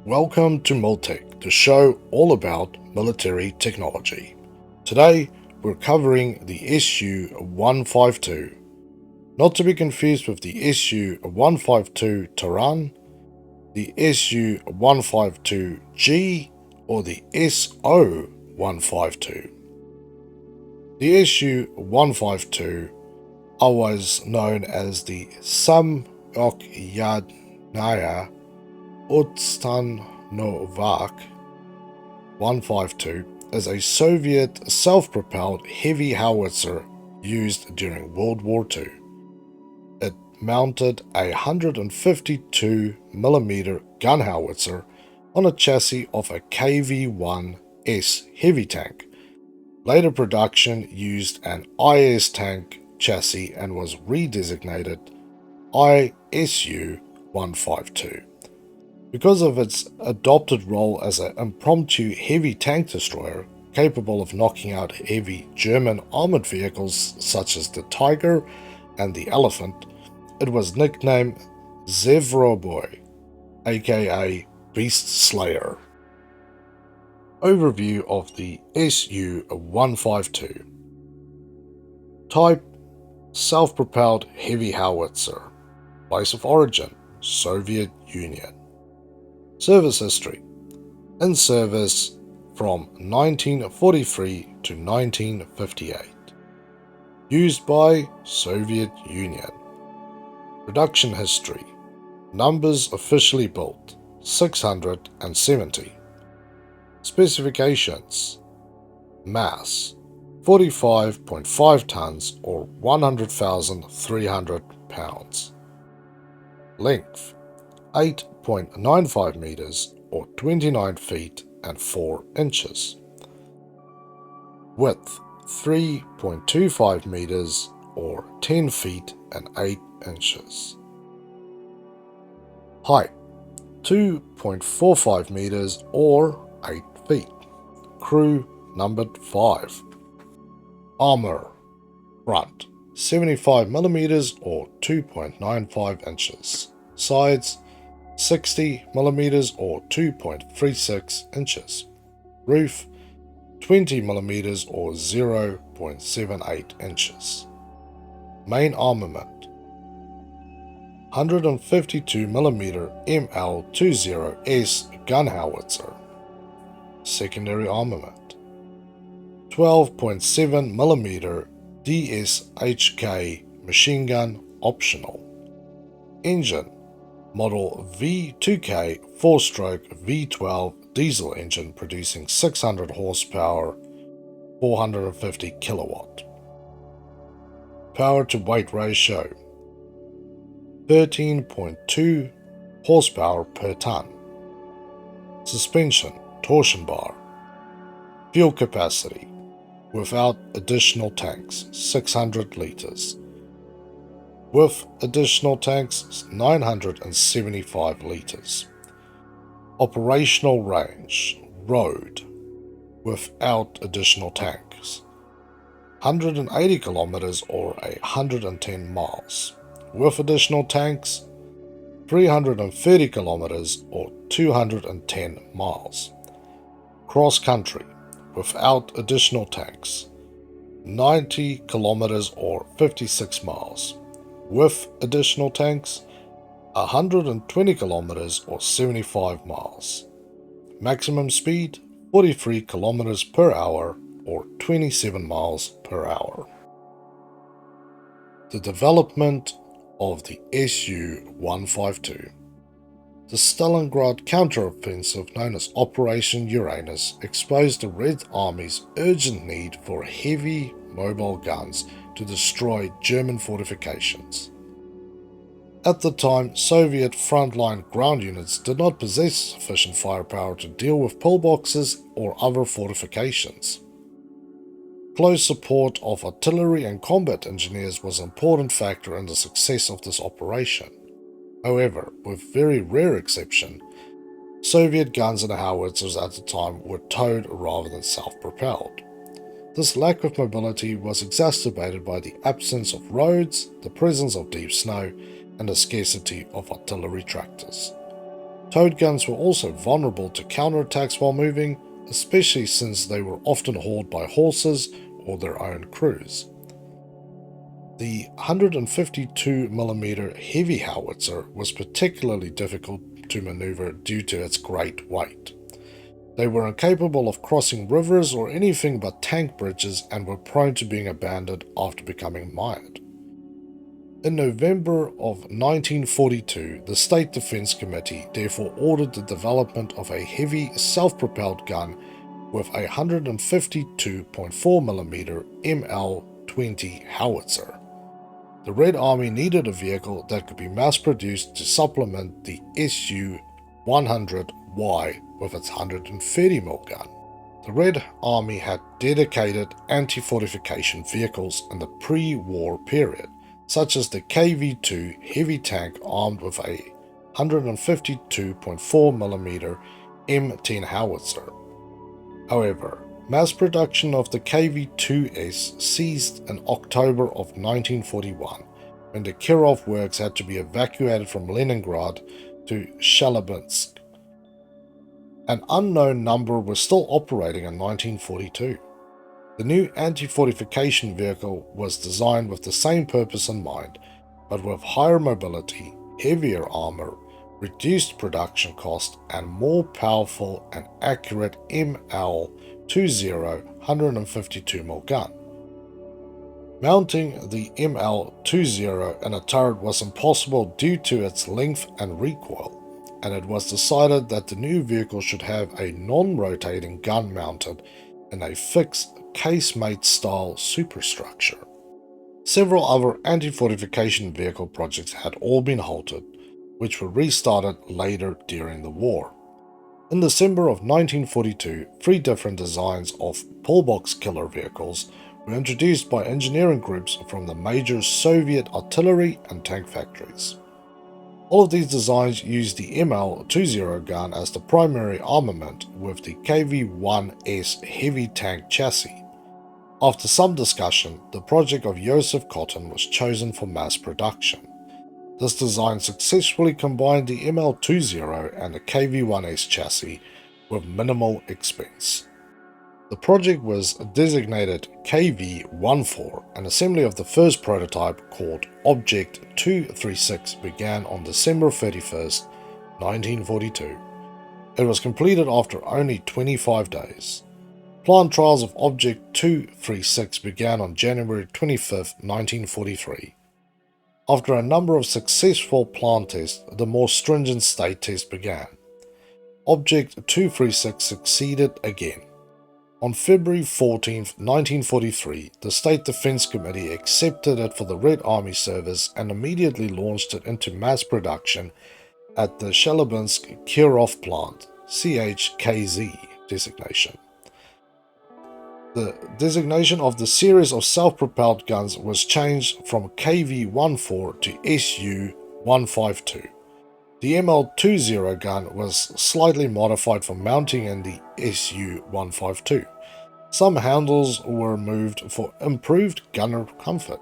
Welcome to Mil Tec, the show all about military technology. Today, we're covering the SU-152, not to be confused with the SU-152 Tehran, the SU-152G, or the SO-152. The SU-152, otherwise known as the Samokhyadnaya Utstanovak 152 is a Soviet self-propelled heavy howitzer used during World War II. It mounted a 152mm gun howitzer on a chassis of a KV-1S heavy tank. Later production used an IS tank chassis and was redesignated ISU-152. Because of its adopted role as an impromptu heavy tank destroyer capable of knocking out heavy German armored vehicles such as the Tiger and the Elephant, it was nicknamed Zveroboy, aka Beast Slayer. Overview of the SU-152. Type: self-propelled heavy howitzer. Place of origin: Soviet Union. Service history: in service from 1943 to 1958. Used by Soviet Union. Production history: numbers officially built 670. Specifications: mass 45.5 tons or 100,300 pounds. Length 8.95 meters or 29 feet and 4 inches. Width 3.25 meters or 10 feet and 8 inches. Height 2.45 meters or 8 feet. Crew numbered 5. Armor: front 75mm or 2.95 inches. Sides 60mm or 2.36 inches. Roof 20mm or 0.78 inches. Main armament: 152mm ML20S gun howitzer. Secondary armament: 12.7mm DSHK machine gun optional. Engine: model V2K 4-stroke V12 diesel engine producing 600 horsepower, 450 kilowatt. Power to weight ratio: 13.2 horsepower per ton. Suspension: torsion bar. Fuel capacity: without additional tanks 600 liters. With additional tanks 975 liters. Operational range: road, without additional tanks 180 kilometers or 110 miles. With additional tanks 330 kilometers or 210 miles. Cross country, without additional tanks 90 kilometers or 56 miles. With additional tanks 120 kilometers or 75 miles. Maximum speed 43 kilometers per hour or 27 miles per hour. The development of the SU-152. The Stalingrad counteroffensive known as Operation Uranus exposed the Red Army's urgent need for heavy mobile guns to destroy German fortifications. At the time, Soviet frontline ground units did not possess sufficient firepower to deal with pillboxes or other fortifications. Close support of artillery and combat engineers was an important factor in the success of this operation. However, with very rare exception, Soviet guns and howitzers at the time were towed rather than self-propelled. This lack of mobility was exacerbated by the absence of roads, the presence of deep snow, and the scarcity of artillery tractors. Towed guns were also vulnerable to counterattacks while moving, especially since they were often hauled by horses or their own crews. The 152mm heavy howitzer was particularly difficult to maneuver due to its great weight. They were incapable of crossing rivers or anything but tank bridges and were prone to being abandoned after becoming mired. In November of 1942, the State Defense Committee therefore ordered the development of a heavy self-propelled gun with a 152.4mm ML-20 howitzer. The Red Army needed a vehicle that could be mass-produced to supplement the SU-100Y with its 130mm gun. The Red Army had dedicated anti-fortification vehicles in the pre-war period, such as the KV-2 heavy tank armed with a 152.4mm M10 howitzer. However, mass production of the KV-2S ceased in October of 1941, when the Kirov works had to be evacuated from Leningrad to Chelyabinsk. An unknown number was still operating in 1942. The new anti-fortification vehicle was designed with the same purpose in mind, but with higher mobility, heavier armor, reduced production cost, and more powerful and accurate ML-20 152mm gun. Mounting the ML-20 in a turret was impossible due to its length and recoil, and it was decided that the new vehicle should have a non-rotating gun mounted in a fixed casemate-style superstructure. Several other anti-fortification vehicle projects had all been halted, which were restarted later during the war. In December of 1942, 3 different designs of pillbox killer vehicles were introduced by engineering groups from the major Soviet artillery and tank factories. All of these designs used the ML-20 gun as the primary armament with the KV-1S heavy tank chassis. After some discussion, the project of Joseph Cotton was chosen for mass production. This design successfully combined the ML-20 and the KV-1S chassis with minimal expense. The project was designated KV-14, and assembly of the first prototype, called Object 236, began on December 31st, 1942. It was completed after only 25 days. Plant trials of Object 236 began on January 25th, 1943. After a number of successful plant tests, the more stringent state test began. Object 236 succeeded again. On February 14, 1943, the State Defense Committee accepted it for the Red Army service and immediately launched it into mass production at the Chelyabinsk Kirov plant, CHKZ designation. The designation of the series of self-propelled guns was changed from KV-14 to SU-152. The ML-20 gun was slightly modified for mounting in the SU-152. Some handles were moved for improved gunner comfort.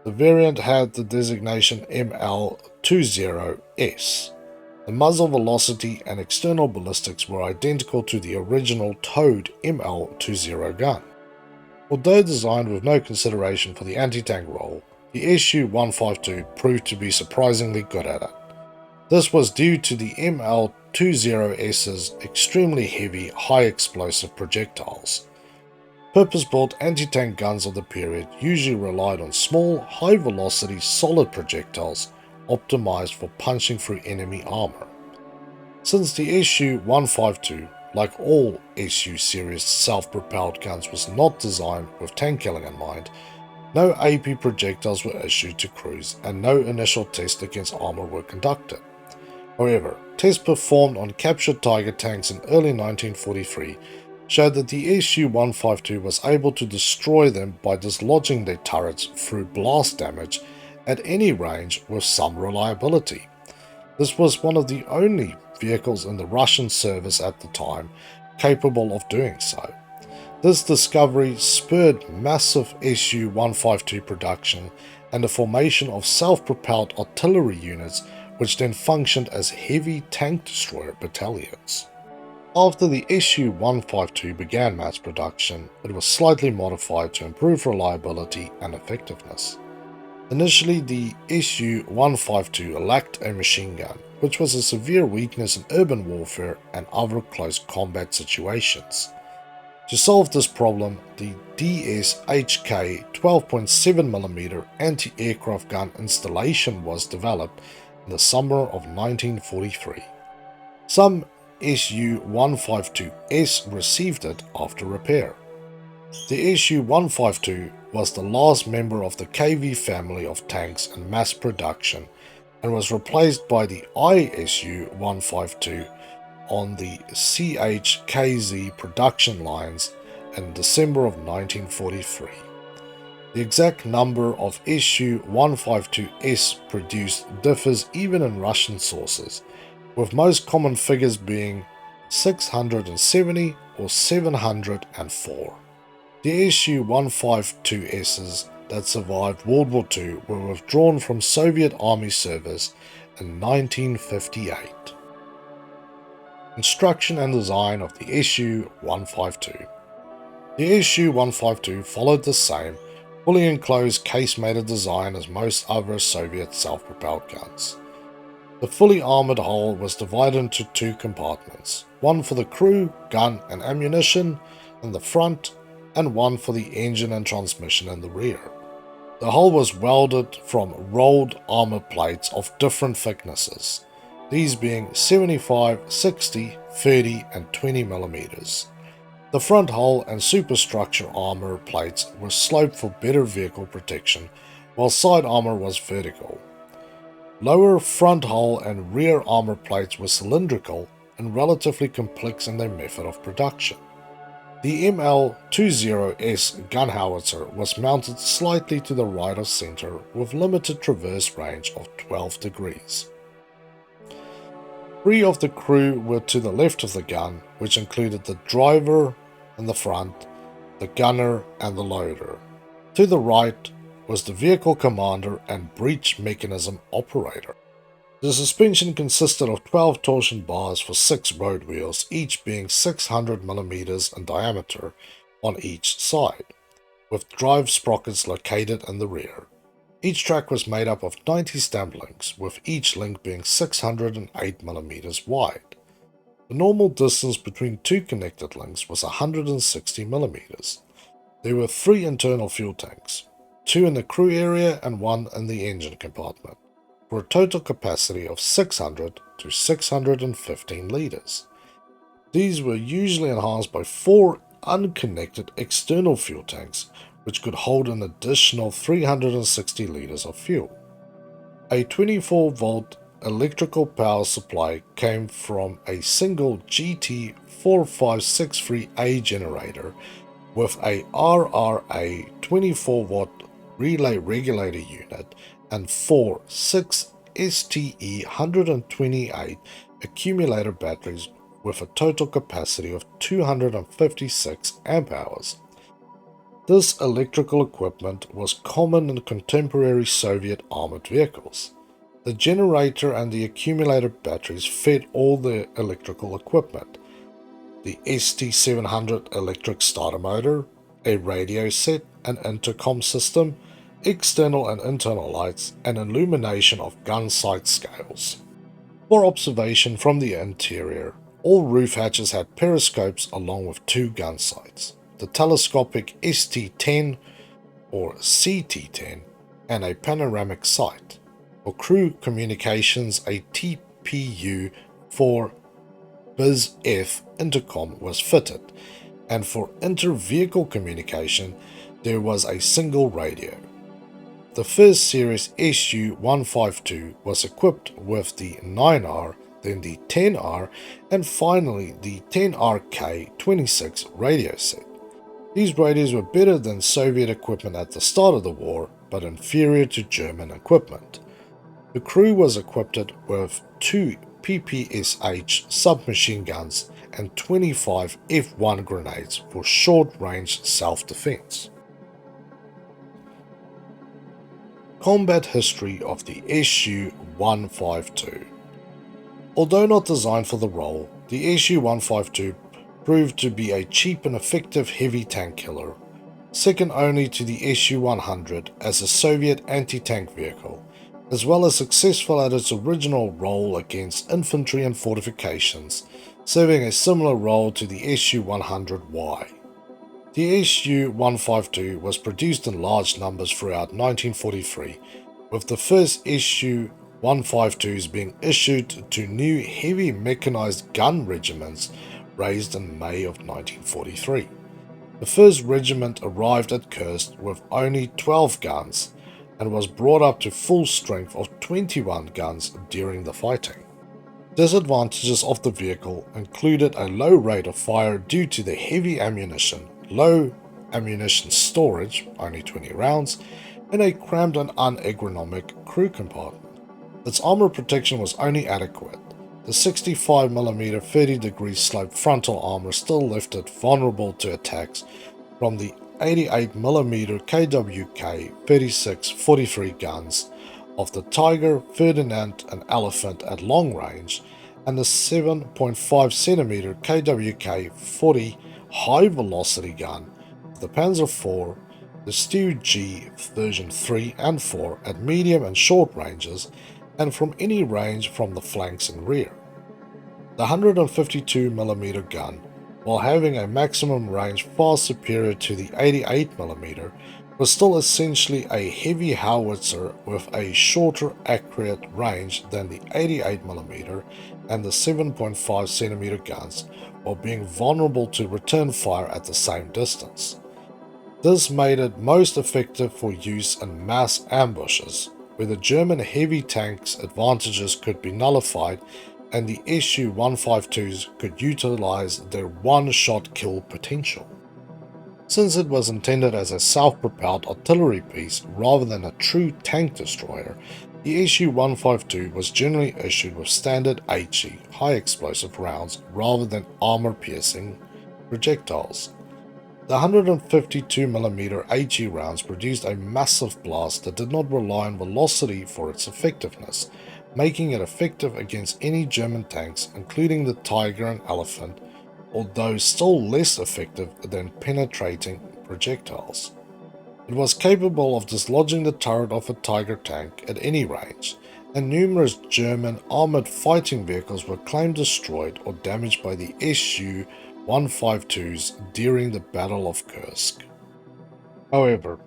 The variant had the designation ML-20S. The muzzle velocity and external ballistics were identical to the original towed ML-20 gun. Although designed with no consideration for the anti-tank role, the SU-152 proved to be surprisingly good at it. This was due to the ML-20S's extremely heavy, high-explosive projectiles. Purpose-built anti-tank guns of the period usually relied on small, high-velocity, solid projectiles optimized for punching through enemy armor. Since the SU-152, like all SU series self-propelled guns, was not designed with tank killing in mind, no AP projectiles were issued to crews and no initial tests against armor were conducted. However, tests performed on captured Tiger tanks in early 1943 showed that the SU-152 was able to destroy them by dislodging their turrets through blast damage at any range with some reliability. This was one of the only vehicles in the Russian service at the time capable of doing so. This discovery spurred massive SU-152 production and the formation of self-propelled artillery units which then functioned as heavy tank destroyer battalions. After the SU-152 began mass production, it was slightly modified to improve reliability and effectiveness. Initially, the SU-152 lacked a machine gun, which was a severe weakness in urban warfare and other close combat situations. To solve this problem, the DS-HK 12.7mm anti-aircraft gun installation was developed in the summer of 1943. Some SU-152S received it after repair. The SU-152 was the last member of the KV family of tanks in mass production and was replaced by the ISU-152 on the CHKZ production lines in December of 1943. The exact number of SU-152S produced differs even in Russian sources, with most common figures being 670 or 704. The SU-152Ss that survived World War II were withdrawn from Soviet Army service in 1958. Construction and design of the SU-152. The SU-152 followed the same, fully enclosed case-mated design as most other Soviet self-propelled guns. The fully armoured hull was divided into two compartments, one for the crew, gun and ammunition in the front, and one for the engine and transmission in the rear. The hull was welded from rolled armour plates of different thicknesses, these being 75, 60, 30 and 20 mm. The front hull and superstructure armour plates were sloped for better vehicle protection, while side armour was vertical. Lower front hull and rear armour plates were cylindrical and relatively complex in their method of production. The ML-20S gun howitzer was mounted slightly to the right of center with limited traverse range of 12 degrees. 3 of the crew were to the left of the gun, which included the driver in the front, the gunner and the loader. To the right was the vehicle commander and breech mechanism operator. The suspension consisted of 12 torsion bars for 6 road wheels, each being 600 mm in diameter on each side, with drive sprockets located in the rear. Each track was made up of 90 stamp links, with each link being 608 mm wide. The normal distance between two connected links was 160 mm. There were 3 internal fuel tanks, 2 in the crew area and 1 in the engine compartment, for a total capacity of 600 to 615 litres. These were usually enhanced by 4 unconnected external fuel tanks, which could hold an additional 360 litres of fuel. A 24-volt electrical power supply came from a single GT4563A generator with a RRA 24-watt relay regulator unit and 4 6 STE128 accumulator batteries with a total capacity of 256 amp hours. This electrical equipment was common in contemporary Soviet armored vehicles. The generator and the accumulator batteries fed all the electrical equipment: the ST700 electric starter motor, a radio set, an intercom system, external and internal lights, and illumination of gun sight scales. For observation from the interior, all roof hatches had periscopes along with 2 gun sights, the telescopic ST-10 or CT-10, and a panoramic sight. For crew communications, a TPU for BizF intercom was fitted, and for inter-vehicle communication there was a single radio. The first series SU-152 was equipped with the 9R, then the 10R, and finally the 10RK26 radio set. These radios were better than Soviet equipment at the start of the war, but inferior to German equipment. The crew was equipped with 2 PPSH submachine guns and 25 F1 grenades for short-range self-defense. Combat history of the SU-152. Although not designed for the role, the SU-152 proved to be a cheap and effective heavy tank killer, second only to the SU-100 as a Soviet anti-tank vehicle, as well as successful at its original role against infantry and fortifications, serving a similar role to the SU-100Y. The SU-152 was produced in large numbers throughout 1943, with the first SU-152s being issued to new heavy mechanized gun regiments raised in May of 1943. The first regiment arrived at Kursk with only 12 guns and was brought up to full strength of 21 guns during the fighting. Disadvantages of the vehicle included a low rate of fire due to the heavy ammunition, low ammunition storage, only 20 rounds, and a cramped and unergonomic crew compartment. Its armor protection was only adequate. The 65mm 30-degree slope frontal armor still left it vulnerable to attacks from the 88mm KWK 36-43 guns of the Tiger, Ferdinand, and Elephant at long range, and the 7.5cm KWK 40 high-velocity gun of the Panzer IV, the Stu-G version 3 and 4 at medium and short ranges, and from any range from the flanks and rear. The 152mm gun, while having a maximum range far superior to the 88mm, was still essentially a heavy howitzer with a shorter accurate range than the 88mm and the 7.5cm guns, while being vulnerable to return fire at the same distance. This made it most effective for use in mass ambushes, where the German heavy tanks' advantages could be nullified and the SU-152s could utilize their one-shot kill potential. Since it was intended as a self-propelled artillery piece rather than a true tank destroyer, the SU-152 was generally issued with standard HE high explosive rounds rather than armor-piercing projectiles. The 152mm HE rounds produced a massive blast that did not rely on velocity for its effectiveness, making it effective against any German tanks, including the Tiger and Elephant, although still less effective than penetrating projectiles. It was capable of dislodging the turret of a Tiger tank at any range, and numerous German armored fighting vehicles were claimed destroyed or damaged by the SU-152s during the Battle of Kursk. However,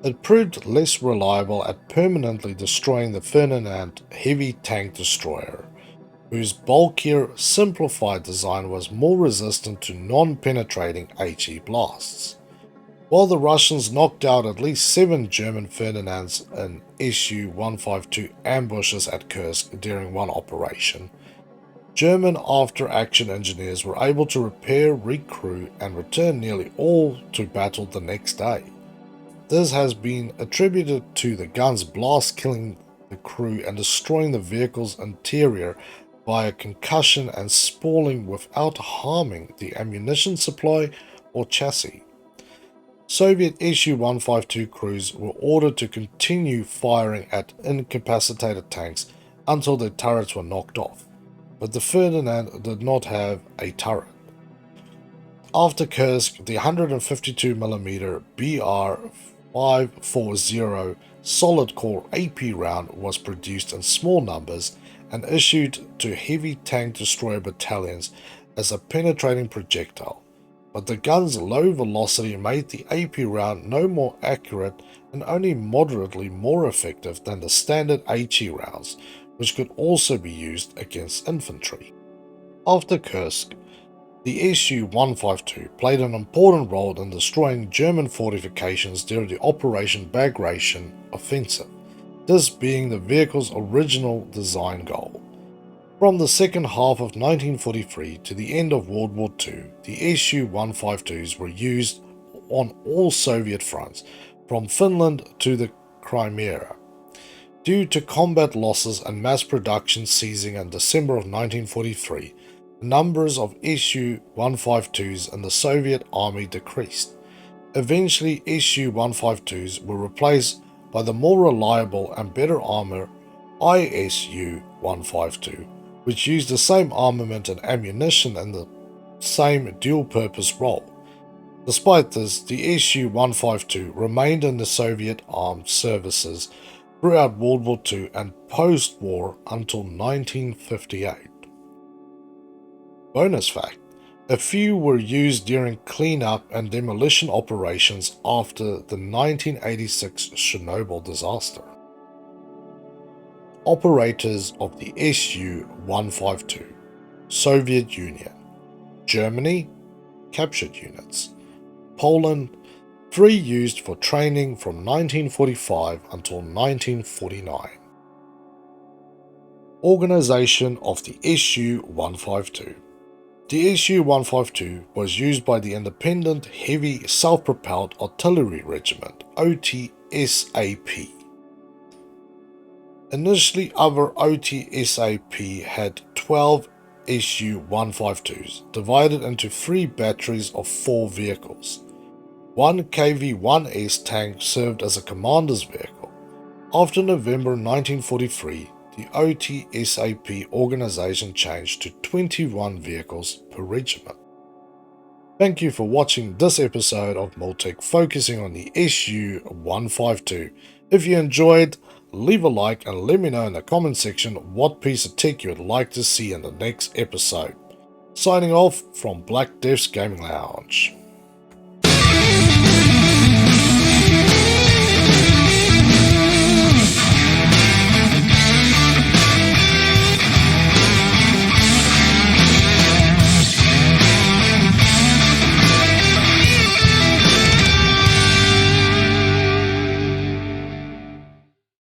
it proved less reliable at permanently destroying the Ferdinand heavy tank destroyer, whose bulkier, simplified design was more resistant to non-penetrating HE blasts. While the Russians knocked out at least 7 German Ferdinands in SU-152 ambushes at Kursk during one operation, German after-action engineers were able to repair, recrew, and return nearly all to battle the next day. This has been attributed to the guns blast killing the crew and destroying the vehicle's interior via concussion and spalling without harming the ammunition supply or chassis. Soviet SU-152 crews were ordered to continue firing at incapacitated tanks until their turrets were knocked off, but the Ferdinand did not have a turret. After Kursk, the 152mm BR-540 solid-core AP round was produced in small numbers and issued to heavy tank destroyer battalions as a penetrating projectile, but the gun's low velocity made the AP round no more accurate and only moderately more effective than the standard HE rounds, which could also be used against infantry. After Kursk, the SU-152 played an important role in destroying German fortifications during the Operation Bagration offensive, this being the vehicle's original design goal. From the second half of 1943 to the end of World War II, the SU-152s were used on all Soviet fronts, from Finland to the Crimea. Due to combat losses and mass production ceasing in December of 1943, the numbers of SU-152s in the Soviet Army decreased. Eventually, SU-152s were replaced by the more reliable and better armor SU-152, which used the same armament and ammunition in the same dual-purpose role. Despite this, the SU-152 remained in the Soviet armed services throughout World War II and post-war until 1958. Bonus fact: a few were used during cleanup and demolition operations after the 1986 Chernobyl disaster. Operators of the SU-152: Soviet Union, Germany, captured units, Poland, 3 used for training from 1945 until 1949. Organization of the SU-152. The SU-152 was used by the Independent Heavy Self-Propelled Artillery Regiment, OTSAP. Initially, other OTSAP had 12 SU-152s, divided into 3 batteries of 4 vehicles. One KV-1S tank served as a commander's vehicle. After November 1943, the OTSAP organization changed to 21 vehicles per regiment. Thank you for watching this episode of Mil Tec focusing on the SU-152. If you enjoyed, leave a like and let me know in the comment section what piece of tech you would like to see in the next episode. Signing off from Black Dev's Gaming Lounge.